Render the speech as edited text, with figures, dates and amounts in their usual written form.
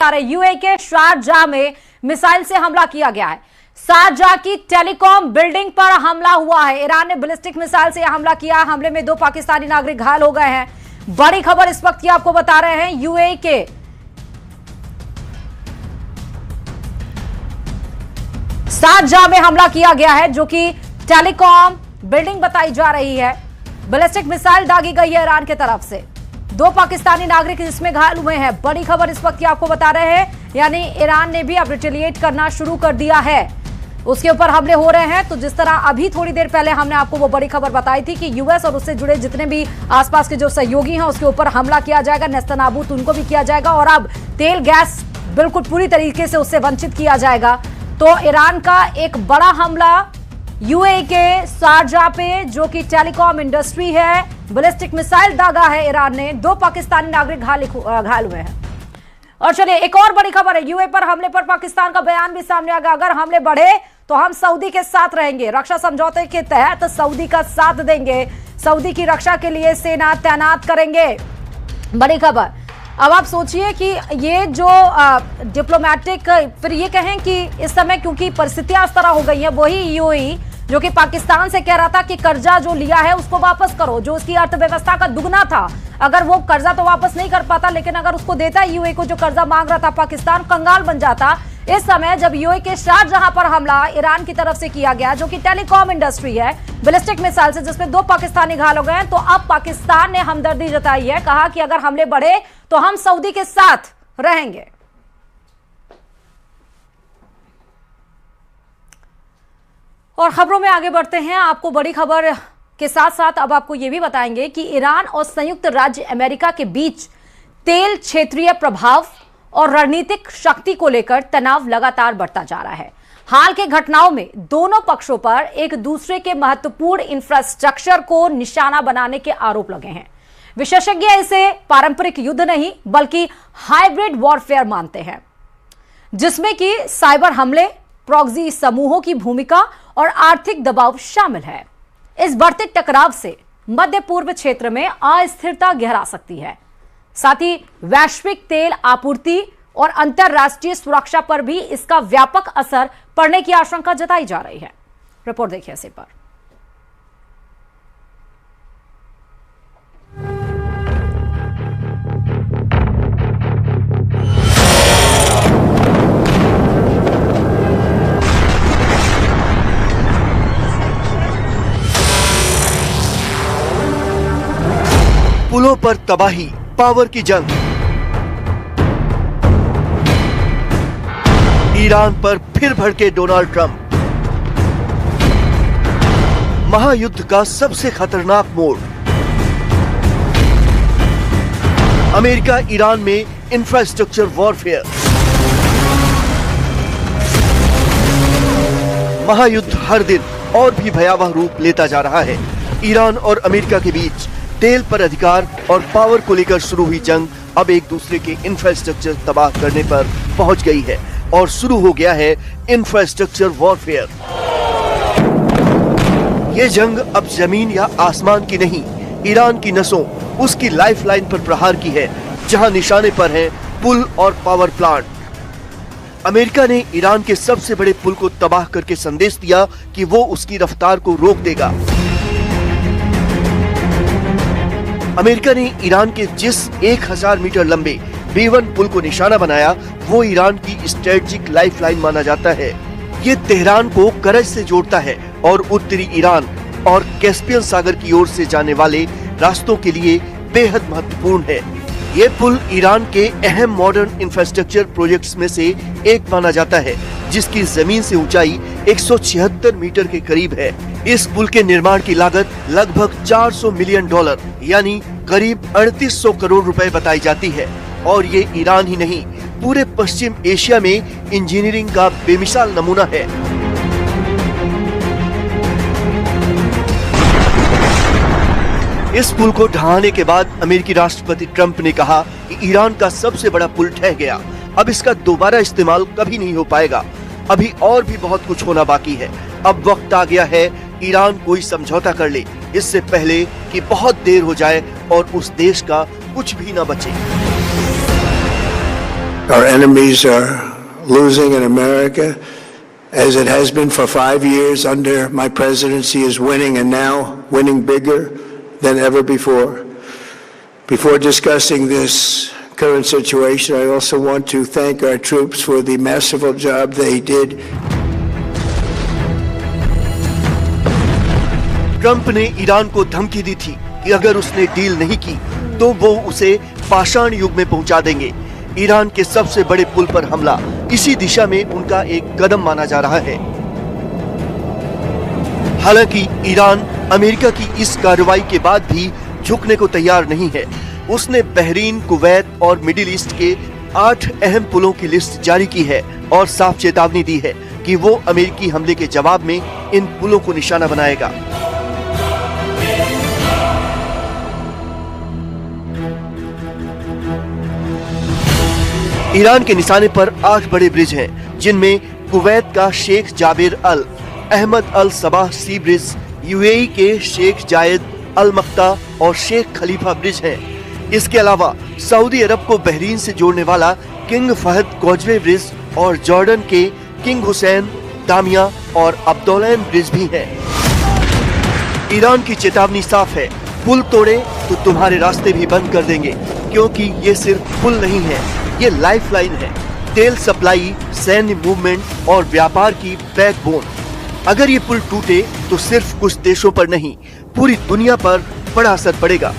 UAE के Sharjah में missile से हमला किया गया है। शारजाह की टेलीकॉम बिल्डिंग पर हमला हुआ है। ईरान ने बैलिस्टिक मिसाइल से हमला किया। हमले में 2 पाकिस्तानी नागरिक घायल हो गए हैं। बड़ी खबर इस वक्त की आपको बता रहे हैं। यूएई के शारजाह में हमला किया गया है, जो कि टेलीकॉम बिल्डिंग बताई जा रही है। बैलिस्टिक मिसाइल दागी गई है ईरान की तरफ से। 2 पाकिस्तानी नागरिक इसमें घायल हुए हैं। बड़ी खबर इस वक्त की आपको बता रहे हैं, यानी ईरान ने भी अब रिटेलिएट करना शुरू कर दिया है। उसके ऊपर हमले हो रहे हैं। तो जिस तरह अभी थोड़ी देर पहले हमने आपको वो बड़ी खबर बताई थी कि यूएस और उससे जुड़े जितने भी आसपास के जो सहयोगी हैं उसके ऊपर हमला किया जाएगा, नेस्तनाबूद उनको भी किया जाएगा और अब तेल गैस बिल्कुल पूरी तरीके से उससे वंचित किया जाएगा। तो ईरान का एक बड़ा हमला यूएई के शारजाह पे, जो कि टेलीकॉम इंडस्ट्री है, बैलिस्टिक मिसाइल दागा है ईरान ने। 2 पाकिस्तानी नागरिक घायल हुए हैं। और चलिए एक और बड़ी खबर है। यूएई पर हमले पर पाकिस्तान का बयान भी सामने आ गया। अगर हमले बढ़े तो हम सऊदी के साथ रहेंगे। रक्षा समझौते के तहत सऊदी का साथ देंगे। सऊदी की रक्षा के लिए सेना तैनात करेंगे। बड़ी खबर। अब आप सोचिए कि ये जो डिप्लोमेटिक, फिर ये कहें कि इस समय क्योंकि परिस्थितियां इस तरह हो गई हैं, वही यूएई जो कि पाकिस्तान से कह रहा था कि कर्जा जो लिया है उसको वापस करो, जो उसकी अर्थव्यवस्था का दुगना था। अगर वो कर्जा तो वापस नहीं कर पाता, लेकिन अगर उसको देता यूएई को जो कर्जा मांग रहा था, पाकिस्तान कंगाल बन जाता। इस समय जब यूएई के शारजाह पर हमला ईरान की तरफ से किया गया, जो कि टेलीकॉम इंडस्ट्री है, बैलिस्टिक मिसाइल से, जिसमें 2 पाकिस्तानी घायल हो गए हैं, तो अब पाकिस्तान ने हमदर्दी जताई है। कहा कि अगर हमले बढ़े तो हम सऊदी के साथ रहेंगे। और खबरों में आगे बढ़ते हैं। आपको बड़ी खबर के साथ साथ अब आपको यह भी बताएंगे कि ईरान और संयुक्त राज्य अमेरिका के बीच तेल क्षेत्रीय प्रभाव और रणनीतिक शक्ति को लेकर तनाव लगातार बढ़ता जा रहा है। हाल के घटनाओं में दोनों पक्षों पर एक दूसरे के महत्वपूर्ण इंफ्रास्ट्रक्चर को निशाना बनाने के आरोप लगे हैं। विशेषज्ञ इसे पारंपरिक युद्ध नहीं बल्कि हाइब्रिड वॉरफेयर मानते हैं, जिसमें कि साइबर हमले, प्रॉक्सी समूहों की भूमिका और आर्थिक दबाव शामिल है। इस बढ़ते टकराव से मध्य पूर्व क्षेत्र में अस्थिरता गहरा सकती है। साथ ही वैश्विक तेल आपूर्ति और अंतरराष्ट्रीय सुरक्षा पर भी इसका व्यापक असर पड़ने की आशंका जताई जा रही है। रिपोर्ट देखिए इसी पर। पुलों पर तबाही, पावर की जंग, ईरान पर फिर भड़के डोनाल्ड ट्रंप, महायुद्ध का सबसे खतरनाक मोड़, अमेरिका ईरान में इंफ्रास्ट्रक्चर वॉरफेयर, महायुद्ध हर दिन और भी भयावह रूप लेता जा रहा है। ईरान और अमेरिका के बीच तेल पर अधिकार और पावर को लेकर शुरू हुई जंग अब एक दूसरे के इंफ्रास्ट्रक्चर तबाह करने पर पहुंच गई है और शुरू हो गया है इंफ्रास्ट्रक्चर वॉरफेयर। ये जंग अब जमीन या आसमान की नहीं, ईरान की नसों, उसकी लाइफलाइन पर प्रहार की है, जहां निशाने पर हैं पुल और पावर प्लांट। अमेरिका ने ईरान के सबसे बड़े पुल को तबाह करके संदेश दिया कि वो उसकी रफ्तार को रोक देगा। अमेरिका ने ईरान के जिस 1000 मीटर लंबे B1 पुल को निशाना बनाया, वो ईरान की स्ट्रेटेजिक लाइफलाइन माना जाता है। ये तेहरान को करज से जोड़ता है और उत्तरी ईरान और कैस्पियन सागर की ओर से जाने वाले रास्तों के लिए बेहद महत्वपूर्ण है। ये पुल ईरान के अहम मॉडर्न इंफ्रास्ट्रक्चर प्रोजेक्ट्स में से एक माना जाता है, जिसकी जमीन से ऊंचाई 176 मीटर के करीब है। इस पुल के निर्माण की लागत लगभग $400 मिलियन यानी करीब 3800 करोड़ रुपए बताई जाती है। और ये ईरान ही नहीं, पूरे पश्चिम एशिया में इंजीनियरिंग का बेमिसाल नमूना है। इस पुल को ढहाने के बाद अमेरिकी राष्ट्रपति ट्रंप ने कहा कि ईरान का सबसे बड़ा पुल ढह गया, अब इसका दोबारा इस्तेमाल कभी नहीं हो पाएगा। अभी और भी बहुत कुछ होना बाकी है। अब वक्त आ गया है ईरान कोई समझौता कर ले, इससे पहले कि बहुत देर हो जाए और उस देश का कुछ भी न बचे। Our enemies are losing in America, as it has been for 5 years under my presidency, is winning, and now winning bigger than ever before. Before discussing this current situation, I also want to thank our troops for the masterful job they did. Trump ने Iran को धमकी दी थी कि अगर उसने deal नहीं की तो वो उसे पाषाण युग में पहुंचा देंगे। ईरान के सबसे बड़े पुल पर हमला इसी दिशा में उनका एक कदम माना जा रहा है। हालांकि ईरान अमेरिका की इस कार्रवाई के बाद भी झुकने को तैयार नहीं है। उसने बहरीन, कुवैत और मिडिल ईस्ट के 8 अहम पुलों की लिस्ट जारी की है और साफ चेतावनी दी है कि वो अमेरिकी हमले के जवाब में इन पुलों को निशाना बनाएगा। ईरान के निशाने पर 8 बड़े ब्रिज हैं, जिनमें कुवैत का शेख जाबिर अल अहमद अल सबाह सी ब्रिज, यूएई के शेख जायद अल मक्ता और शेख खलीफा ब्रिज हैं। इसके अलावा सऊदी अरब को बहरीन से जोड़ने वाला किंग फहद कॉजवे ब्रिज और जॉर्डन के किंग हुसैन, दामिया और अब्दुलैन ब्रिज भी हैं। ईरान की चेतावनी साफ है, पुल तोड़े तो तुम्हारे रास्ते भी बंद कर देंगे, क्योंकि ये सिर्फ पुल नहीं है, ये लाइफलाइन है, तेल सप्लाई, सैन्य मूवमेंट और व्यापार की बैकबोन। अगर ये पुल टूटे तो सिर्फ कुछ देशों पर नहीं, पूरी दुनिया पर बड़ा असर पड़ेगा।